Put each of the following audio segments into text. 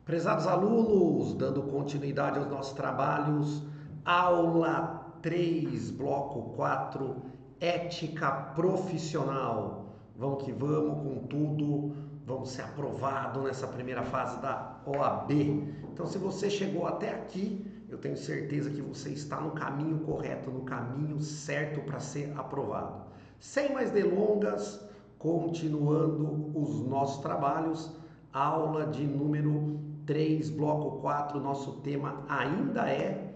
Prezados alunos, dando continuidade aos nossos trabalhos, aula 3, bloco 4, ética profissional. Vamos que vamos com tudo, vamos ser aprovados nessa primeira fase da OAB. Então, se você chegou até aqui, eu tenho certeza que você está no caminho correto, no caminho certo para ser aprovado. Sem mais delongas, continuando os nossos trabalhos, aula de número 3, bloco 4, nosso tema ainda é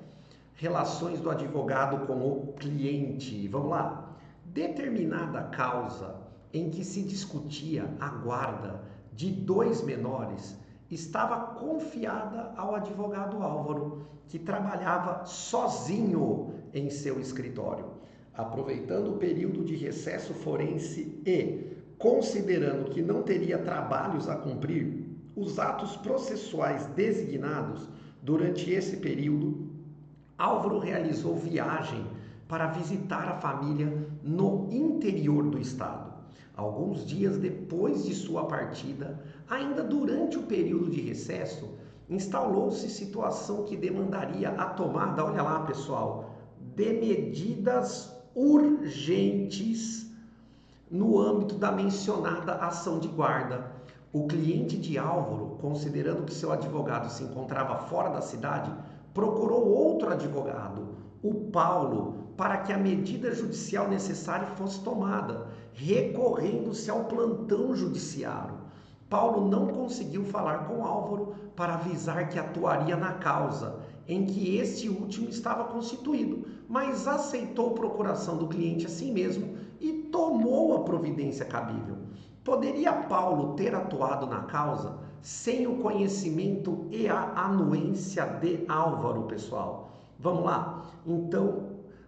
relações do advogado com o cliente. Vamos lá. Determinada causa em que se discutia a guarda de dois menores estava confiada ao advogado Álvaro, que trabalhava sozinho em seu escritório. Aproveitando o período de recesso forense e considerando que não teria trabalhos a cumprir, os atos processuais designados durante esse período, Álvaro realizou viagem para visitar a família no interior do estado. Alguns dias depois de sua partida, ainda durante o período de recesso, instalou-se situação que demandaria a tomada, olha lá pessoal, de medidas urgentes no âmbito da mencionada ação de guarda. O cliente de Álvaro, considerando que seu advogado se encontrava fora da cidade, procurou outro advogado, o Paulo, para que a medida judicial necessária fosse tomada, recorrendo-se ao plantão judiciário. Paulo não conseguiu falar com Álvaro para avisar que atuaria na causa, em que este último estava constituído, mas aceitou a procuração do cliente assim mesmo e tomou a providência cabível. Poderia Paulo ter atuado na causa sem o conhecimento e a anuência de Álvaro, pessoal? Vamos lá? Então,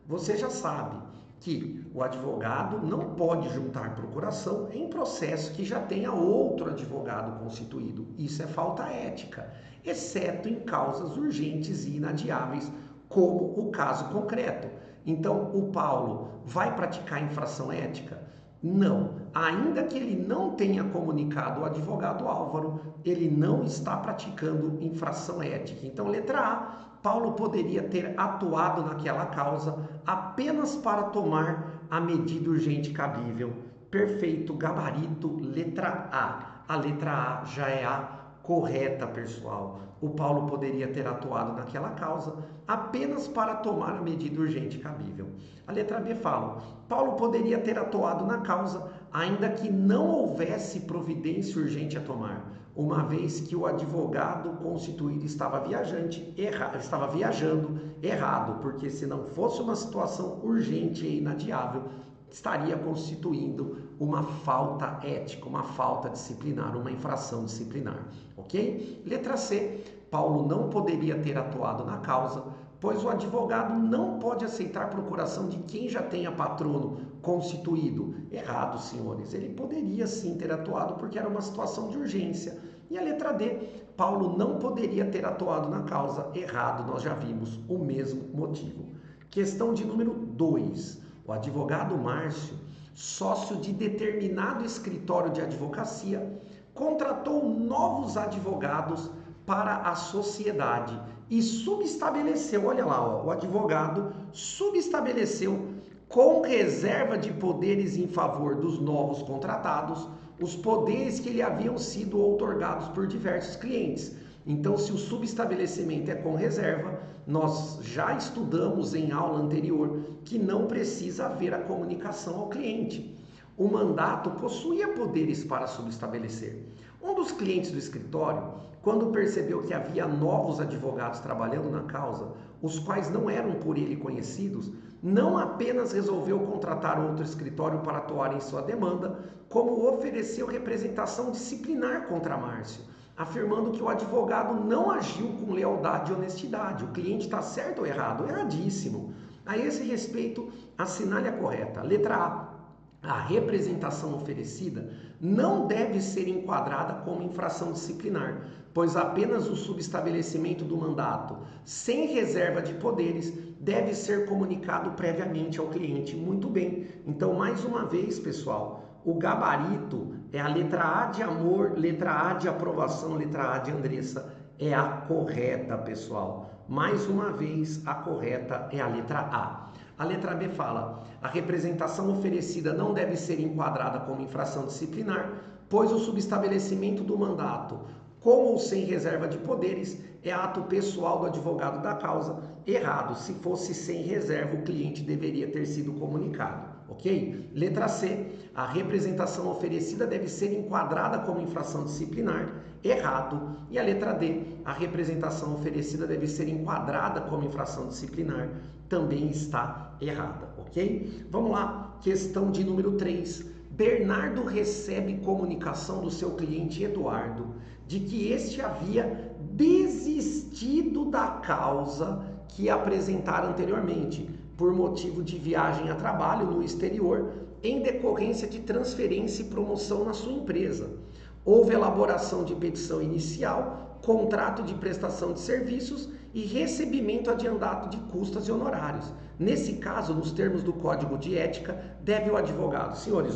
você já sabe que o advogado não pode juntar procuração em processo que já tenha outro advogado constituído. Isso é falta ética, exceto em causas urgentes e inadiáveis, como o caso concreto. Então, o Paulo vai praticar infração ética? Não. Ainda que ele não tenha comunicado ao advogado Álvaro, ele não está praticando infração ética. Então, letra A, Paulo poderia ter atuado naquela causa apenas para tomar a medida urgente cabível. Perfeito, gabarito, letra A. A letra A já é a correta, pessoal. O Paulo poderia ter atuado naquela causa apenas para tomar a medida urgente cabível. A letra B fala: Paulo poderia ter atuado na causa ainda que não houvesse providência urgente a tomar, uma vez que o advogado constituído estava viajando errado, porque se não fosse uma situação urgente e inadiável, estaria constituindo uma falta ética, uma falta disciplinar, uma infração disciplinar, ok? Letra C, Paulo não poderia ter atuado na causa, pois o advogado não pode aceitar procuração de quem já tenha patrono constituído. Errado, senhores, ele poderia sim ter atuado porque era uma situação de urgência. E a letra D, Paulo não poderia ter atuado na causa. Errado, nós já vimos o mesmo motivo. Questão de número 2. O advogado Márcio, sócio de determinado escritório de advocacia, contratou novos advogados para a sociedade e subestabeleceu, olha lá, ó, o advogado subestabeleceu com reserva de poderes em favor dos novos contratados, os poderes que lhe haviam sido outorgados por diversos clientes. Então, se o subestabelecimento é com reserva, nós já estudamos em aula anterior que não precisa haver a comunicação ao cliente. O mandato possuía poderes para subestabelecer. Um dos clientes do escritório, quando percebeu que havia novos advogados trabalhando na causa, os quais não eram por ele conhecidos, não apenas resolveu contratar outro escritório para atuar em sua demanda, como ofereceu representação disciplinar contra Márcio, afirmando que o advogado não agiu com lealdade e honestidade. O cliente está certo ou errado? Erradíssimo. A esse respeito, assinale a correta. Letra A. A representação oferecida não deve ser enquadrada como infração disciplinar, pois apenas o subestabelecimento do mandato, sem reserva de poderes, deve ser comunicado previamente ao cliente. Muito bem. Então, mais uma vez, pessoal, o gabarito é a letra A de amor, letra A de aprovação, letra A de Andressa. é a correta, pessoal. Mais uma vez, a correta é a letra A. A letra B fala: a representação oferecida não deve ser enquadrada como infração disciplinar, pois o subestabelecimento do mandato, com ou sem reserva de poderes, é ato pessoal do advogado da causa. Errado. Se fosse sem reserva, o cliente deveria ter sido comunicado. Ok? Letra C. A representação oferecida deve ser enquadrada como infração disciplinar. Errado. E a letra D. A representação oferecida deve ser enquadrada como infração disciplinar. Também está errada. Ok? Vamos lá. Questão de número 3. Bernardo recebe comunicação do seu cliente Eduardo de que este havia desistido da causa que apresentara anteriormente, por motivo de viagem a trabalho no exterior, em decorrência de transferência e promoção na sua empresa. Houve elaboração de petição inicial, contrato de prestação de serviços e recebimento adiantado de custas e honorários. Nesse caso, nos termos do Código de Ética, deve o advogado. Senhores,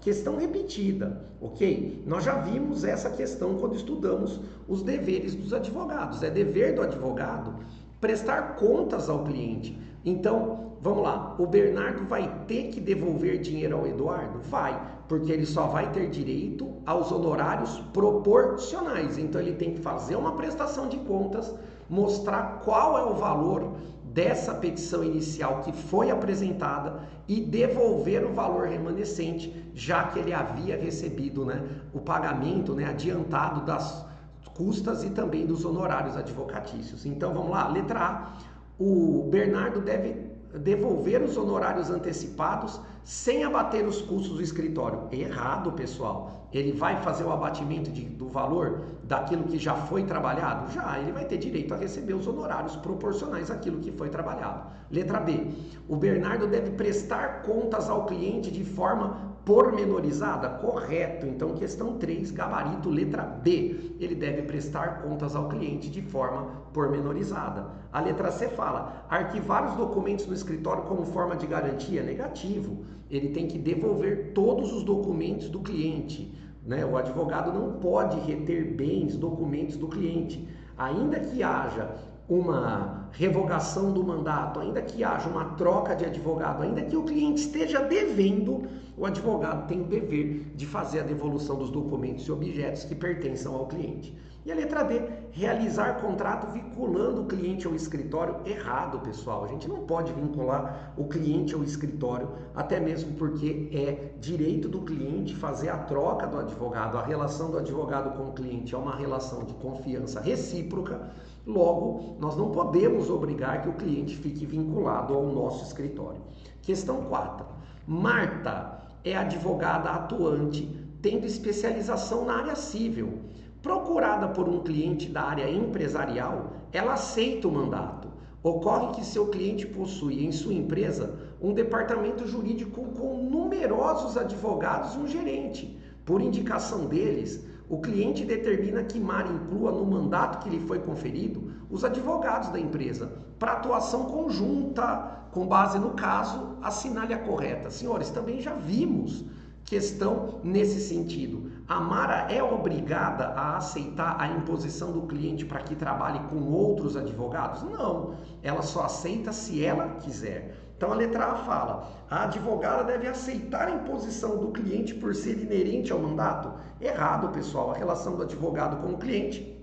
questão repetida, ok? Nós já vimos essa questão quando estudamos os deveres dos advogados. É dever do advogado prestar contas ao cliente. Então, vamos lá, o Bernardo vai ter que devolver dinheiro ao Eduardo? Vai, porque ele só vai ter direito aos honorários proporcionais. Então, ele tem que fazer uma prestação de contas, mostrar qual é o valor dessa petição inicial que foi apresentada e devolver o valor remanescente, já que ele havia recebido, o pagamento, adiantado das custas e também dos honorários advocatícios. Então vamos lá, letra A, o Bernardo deve devolver os honorários antecipados sem abater os custos do escritório. Errado, pessoal. Ele vai fazer o abatimento do valor daquilo que já foi trabalhado? Já, ele vai ter direito a receber os honorários proporcionais àquilo que foi trabalhado. Letra B, o Bernardo deve prestar contas ao cliente de forma pormenorizada? Correto. Então, questão 3, gabarito, letra B. Ele deve prestar contas ao cliente de forma pormenorizada. A letra C fala: arquivar os documentos no escritório como forma de garantia? Negativo. Ele tem que devolver todos os documentos do cliente. O advogado não pode reter bens, documentos do cliente. Ainda que haja uma revogação do mandato, ainda que haja uma troca de advogado, ainda que o cliente esteja devendo, o advogado tem o dever de fazer a devolução dos documentos e objetos que pertençam ao cliente. E a letra D, realizar contrato vinculando o cliente ao escritório? Errado, pessoal. A gente não pode vincular o cliente ao escritório, até mesmo porque é direito do cliente fazer a troca do advogado. A relação do advogado com o cliente é uma relação de confiança recíproca. Logo, nós não podemos obrigar que o cliente fique vinculado ao nosso escritório. Questão 4. Marta é advogada atuante, tendo especialização na área civil. Procurada por um cliente da área empresarial, ela aceita o mandato. Ocorre que seu cliente possui em sua empresa um departamento jurídico com numerosos advogados e um gerente. Por indicação deles, o cliente determina que Mara inclua no mandato que lhe foi conferido os advogados da empresa para atuação conjunta, com base no caso, assinale a correta. Senhores, também já vimos questão nesse sentido. A Mara é obrigada a aceitar a imposição do cliente para que trabalhe com outros advogados? Não, ela só aceita se ela quiser. Então a letra A fala: a advogada deve aceitar a imposição do cliente por ser inerente ao mandato? Errado, pessoal. A relação do advogado com o cliente,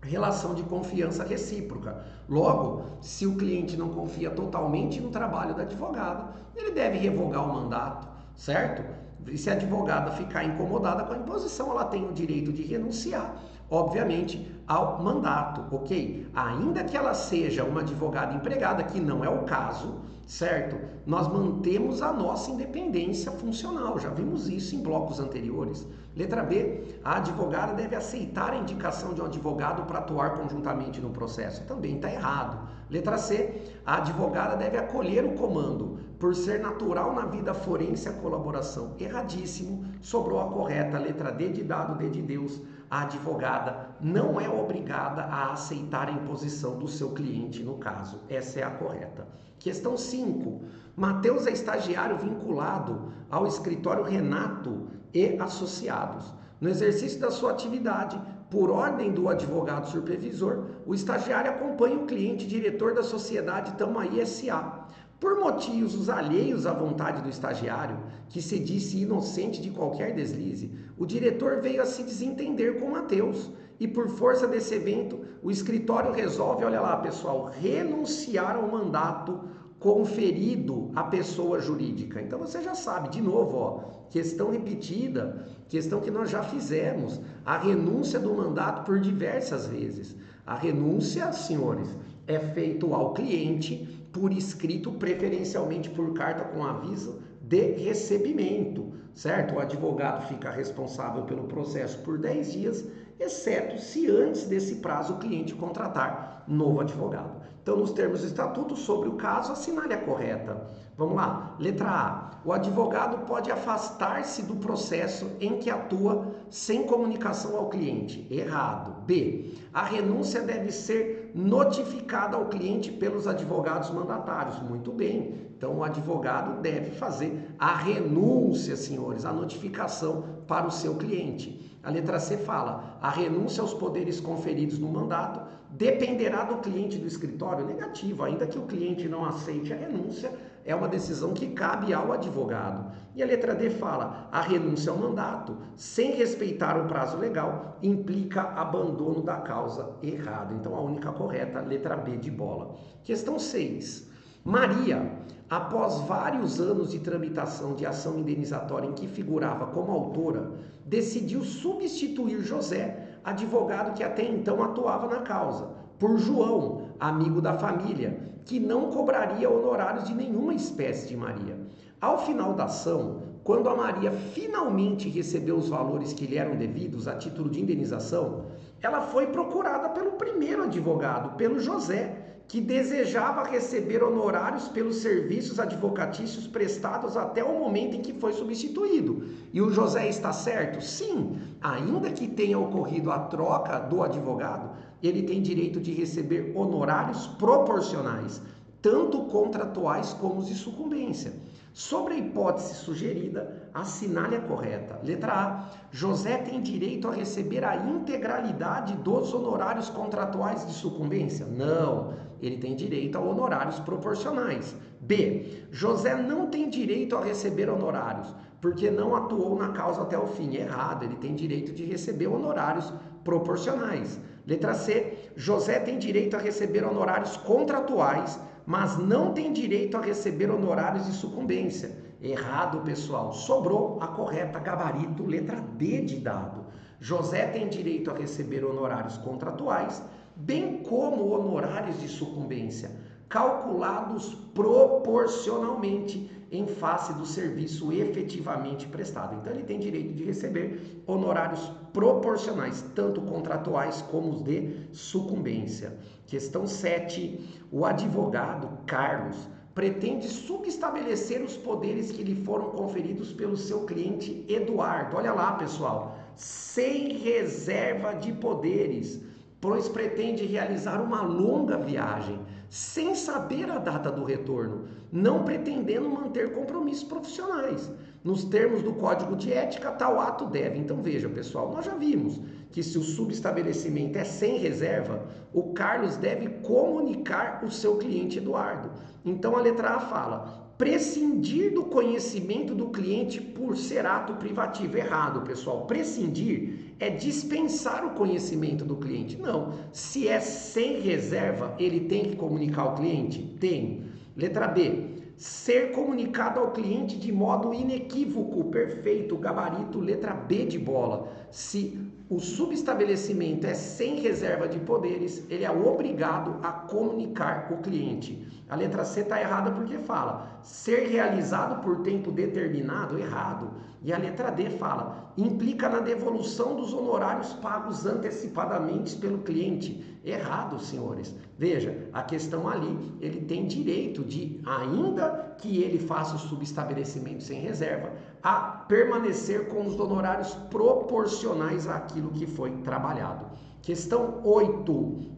relação de confiança recíproca. Logo, se o cliente não confia totalmente no trabalho do advogado, ele deve revogar o mandato, certo? E se a advogada ficar incomodada com a imposição, ela tem o direito de renunciar, obviamente, ao mandato, ok? Ainda que ela seja uma advogada empregada, que não é o caso, certo? Nós mantemos a nossa independência funcional, já vimos isso em blocos anteriores. Letra B, a advogada deve aceitar a indicação de um advogado para atuar conjuntamente no processo? Também está errado. Letra C, a advogada deve acolher o comando, por ser natural na vida forense a colaboração? Erradíssimo, sobrou a correta. Letra D de dado, D de Deus. A advogada não é obrigada a aceitar a imposição do seu cliente no caso. Essa é a correta. Questão 5. Mateus é estagiário vinculado ao escritório Renato e Associados. No exercício da sua atividade, por ordem do advogado supervisor, o estagiário acompanha o cliente diretor da sociedade Tamaí S.A. Por motivos alheios à vontade do estagiário, que se disse inocente de qualquer deslize, o diretor veio a se desentender com Mateus e por força desse evento, o escritório resolve, olha lá pessoal, renunciar ao mandato conferido à pessoa jurídica. Então você já sabe, de novo, ó, questão repetida, questão que nós já fizemos, a renúncia do mandato por diversas vezes. A renúncia, senhores, é feito ao cliente por escrito, preferencialmente por carta com aviso de recebimento, certo? O advogado fica responsável pelo processo por 10 dias, exceto se antes desse prazo o cliente contratar novo advogado. Então, nos termos do estatuto, sobre o caso, assinale a correta. Vamos lá. Letra A. O advogado pode afastar-se do processo em que atua sem comunicação ao cliente. Errado. B. A renúncia deve ser notificada ao cliente pelos advogados mandatários. Muito bem. Então, o advogado deve fazer a renúncia, senhores, a notificação para o seu cliente. A letra C fala, a renúncia aos poderes conferidos no mandato dependerá do cliente do escritório. Negativo, ainda que o cliente não aceite a renúncia, é uma decisão que cabe ao advogado. E a letra D fala, a renúncia ao mandato, sem respeitar o prazo legal, implica abandono da causa. Errado. Então, a única correta, letra B de bola. Questão 6. Maria, após vários anos de tramitação de ação indenizatória em que figurava como autora, decidiu substituir José, advogado que até então atuava na causa, por João, amigo da família, que não cobraria honorários de nenhuma espécie de Maria. Ao final da ação, quando a Maria finalmente recebeu os valores que lhe eram devidos a título de indenização, ela foi procurada pelo primeiro advogado, pelo José, que desejava receber honorários pelos serviços advocatícios prestados até o momento em que foi substituído. E o José está certo? Sim, ainda que tenha ocorrido a troca do advogado, ele tem direito de receber honorários proporcionais, tanto contratuais como os de sucumbência. Sobre a hipótese sugerida, assinale a correta. Letra A. José tem direito a receber a integralidade dos honorários contratuais de sucumbência? Não, ele tem direito a honorários proporcionais. B. José não tem direito a receber honorários, porque não atuou na causa até o fim. Errado, ele tem direito de receber honorários proporcionais. Letra C. José tem direito a receber honorários contratuais, mas não tem direito a receber honorários de sucumbência. Errado, pessoal. Sobrou a correta, gabarito, letra D de dado. José tem direito a receber honorários contratuais, bem como honorários de sucumbência, calculados proporcionalmente em face do serviço efetivamente prestado. Então, ele tem direito de receber honorários proporcionais, tanto contratuais como os de sucumbência. Questão 7. O advogado Carlos pretende subestabelecer os poderes que lhe foram conferidos pelo seu cliente Eduardo. Olha lá, pessoal, sem reserva de poderes, pois pretende realizar uma longa viagem, sem saber a data do retorno, não pretendendo manter compromissos profissionais. Nos termos do Código de Ética, tal ato deve. Então veja, pessoal, nós já vimos que se o subestabelecimento é sem reserva, o Carlos deve comunicar o seu cliente Eduardo. Então a letra A fala, prescindir do conhecimento do cliente por ser ato privativo. Errado, pessoal. Prescindir é dispensar o conhecimento do cliente. Não. Se é sem reserva, ele tem que comunicar ao cliente? Tem. Letra B. Ser comunicado ao cliente de modo inequívoco. Perfeito. Gabarito, letra B de bola. Se o subestabelecimento é sem reserva de poderes, ele é obrigado a comunicar o cliente. A letra C está errada porque fala ser realizado por tempo determinado. Errado. E a letra D fala implica na devolução dos honorários pagos antecipadamente pelo cliente. Errado, senhores. Veja, a questão ali, ele tem direito de, ainda que ele faça o subestabelecimento sem reserva, a permanecer com os honorários proporcionais àquilo que foi trabalhado. Questão 8.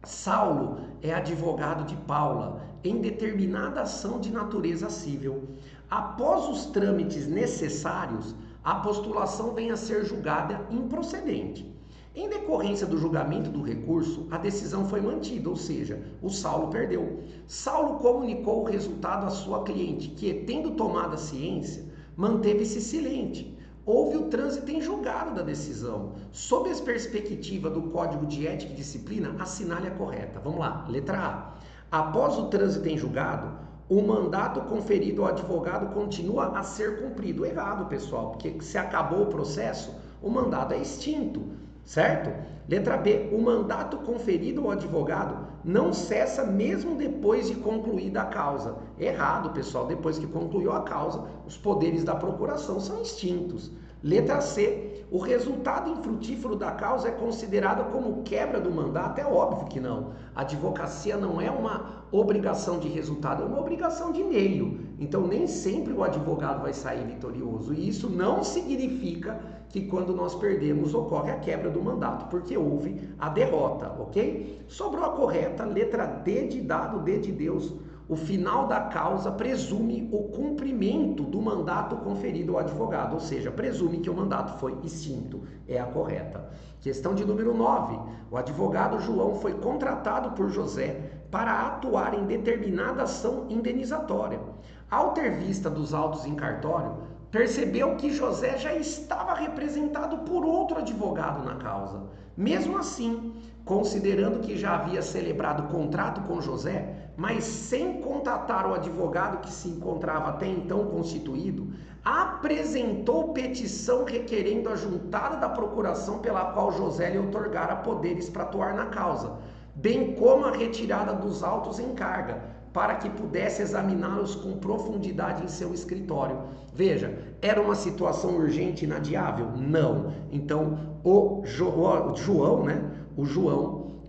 Saulo é advogado de Paula em determinada ação de natureza civil. Após os trâmites necessários, a postulação vem a ser julgada improcedente. Em decorrência do julgamento do recurso, a decisão foi mantida, ou seja, o Saulo perdeu. Saulo comunicou o resultado à sua cliente, que, tendo tomado a ciência, manteve-se silente. Houve o trânsito em julgado da decisão. Sob a perspectiva do Código de Ética e Disciplina, assinale a correta. Vamos lá, letra A. Após o trânsito em julgado, o mandato conferido ao advogado continua a ser cumprido. Errado, pessoal, porque se acabou o processo, o mandato é extinto, certo? Letra B. O mandato conferido ao advogado não cessa mesmo depois de concluída a causa. Errado, pessoal. Depois que concluiu a causa, os poderes da procuração são extintos. Letra C. O resultado infrutífero da causa é considerado como quebra do mandato? É óbvio que não. A advocacia não é uma obrigação de resultado, é uma obrigação de meio. Então, nem sempre o advogado vai sair vitorioso. E isso não significa que quando nós perdemos ocorre a quebra do mandato, porque houve a derrota, ok? Sobrou a correta, letra D de dado, D de Deus. O final da causa presume o cumprimento do mandato conferido ao advogado, ou seja, presume que o mandato foi extinto. É a correta. Questão de número 9. O advogado João foi contratado por José para atuar em determinada ação indenizatória. Ao ter vista dos autos em cartório, percebeu que José já estava representado por outro advogado na causa. Mesmo assim, considerando que já havia celebrado contrato com José, mas sem contatar o advogado que se encontrava até então constituído, apresentou petição requerendo a juntada da procuração pela qual José lhe outorgara poderes para atuar na causa, bem como a retirada dos autos em carga, para que pudesse examiná-los com profundidade em seu escritório. Veja, era uma situação urgente e inadiável? Não. Então, o João,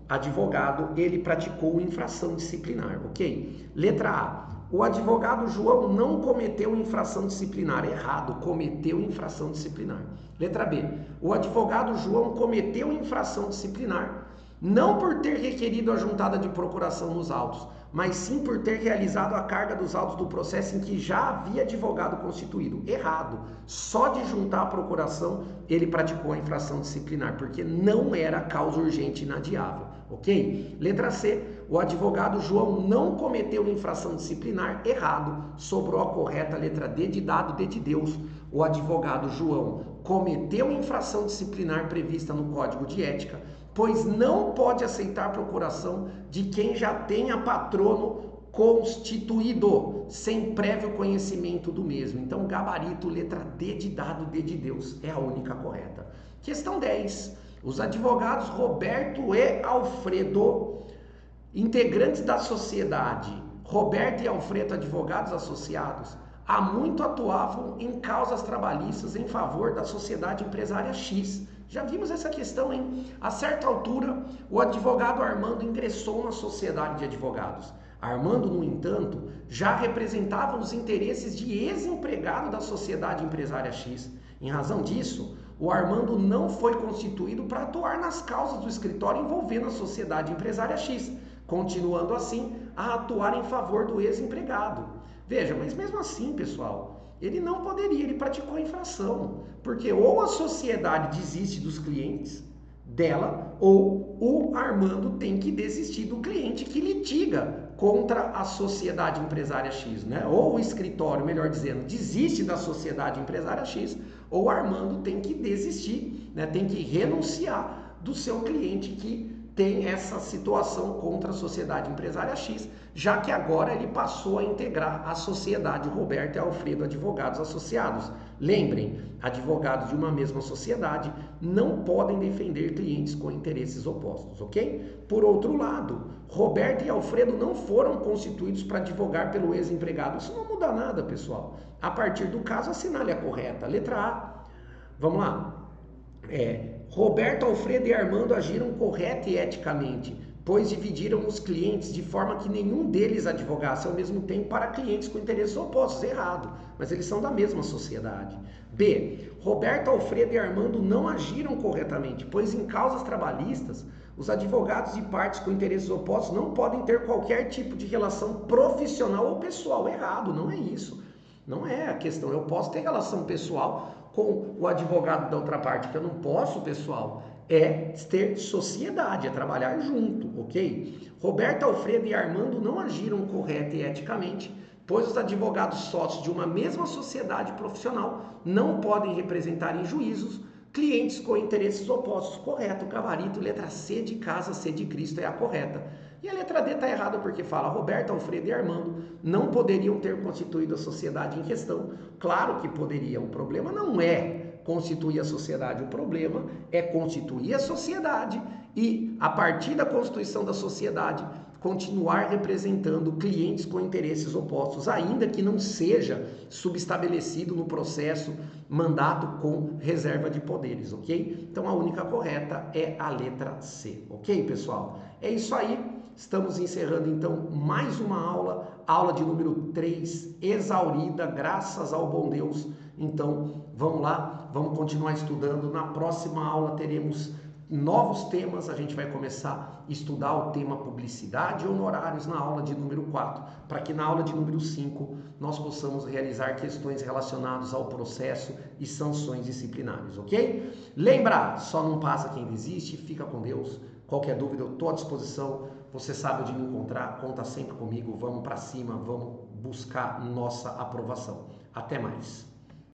advogado, ele praticou infração disciplinar, ok? Letra A. O advogado João não cometeu infração disciplinar. Errado, cometeu infração disciplinar. Letra B. O advogado João cometeu infração disciplinar não por ter requerido a juntada de procuração nos autos, mas sim por ter realizado a carga dos autos do processo em que já havia advogado constituído. Errado. Só de juntar a procuração ele praticou a infração disciplinar, porque não era causa urgente e inadiável, ok? Letra C. O advogado João não cometeu infração disciplinar. Errado. Sobrou a correta letra D de dado, D de Deus. O advogado João cometeu infração disciplinar prevista no Código de Ética, pois não pode aceitar procuração de quem já tenha patrono constituído, sem prévio conhecimento do mesmo. Então, gabarito, letra D de dado, D de Deus, é a única correta. Questão 10. Os advogados Roberto e Alfredo, integrantes da sociedade Roberto e Alfredo Advogados Associados, há muito atuavam em causas trabalhistas em favor da sociedade empresária X. Já vimos essa questão, hein? A certa altura, o advogado Armando ingressou na sociedade de advogados. Armando, no entanto, já representava os interesses de ex-empregado da sociedade empresária X. Em razão disso, o Armando não foi constituído para atuar nas causas do escritório envolvendo a sociedade empresária X, continuando assim a atuar em favor do ex-empregado. Veja, mas mesmo assim, pessoal, ele não poderia, ele praticou infração, porque ou a sociedade desiste dos clientes dela, ou o Armando tem que desistir do cliente que litiga contra a sociedade empresária X, né? Ou o escritório, melhor dizendo, desiste da sociedade empresária X, ou o Armando tem que desistir, né? Tem que renunciar do seu cliente que tem essa situação contra a sociedade empresária X, já que agora ele passou a integrar a sociedade Roberto e Alfredo Advogados Associados. Lembrem, advogados de uma mesma sociedade não podem defender clientes com interesses opostos, ok? Por outro lado, Roberto e Alfredo não foram constituídos para advogar pelo ex-empregado. Isso não muda nada, pessoal. A partir do caso, assinale a correta. Letra A. Vamos lá. Roberto, Alfredo e Armando agiram correta e eticamente, pois dividiram os clientes de forma que nenhum deles advogasse ao mesmo tempo para clientes com interesses opostos. Errado, mas eles são da mesma sociedade. B. Roberto, Alfredo e Armando não agiram corretamente, pois em causas trabalhistas, os advogados de partes com interesses opostos não podem ter qualquer tipo de relação profissional ou pessoal. Errado, não é isso. Não é a questão. Eu posso ter relação pessoal com o advogado da outra parte, que eu não posso, pessoal, é ter sociedade, é trabalhar junto, ok? Roberto, Alfredo e Armando não agiram correta e eticamente, pois os advogados sócios de uma mesma sociedade profissional não podem representar em juízos clientes com interesses opostos. Correto, gabarito, letra C de casa, C de Cristo é a correta. E a letra D está errada porque fala Roberto, Alfredo e Armando não poderiam ter constituído a sociedade em questão. Claro que poderiam, o problema não é constituir a sociedade, o problema é constituir a sociedade e, a partir da constituição da sociedade, continuar representando clientes com interesses opostos, ainda que não seja subestabelecido no processo mandato com reserva de poderes, ok? Então a única correta é a letra C, ok, pessoal? É isso aí. Estamos encerrando então mais uma aula de número 3, exaurida, graças ao bom Deus. Então vamos lá, vamos continuar estudando. Na próxima aula teremos novos temas, a gente vai começar a estudar o tema publicidade e honorários na aula de número 4, para que na aula de número 5 nós possamos realizar questões relacionadas ao processo e sanções disciplinares, ok? Lembra, só não passa quem desiste, fica com Deus. Qualquer dúvida eu estou à disposição, você sabe onde me encontrar, conta sempre comigo, vamos para cima, vamos buscar nossa aprovação. Até mais.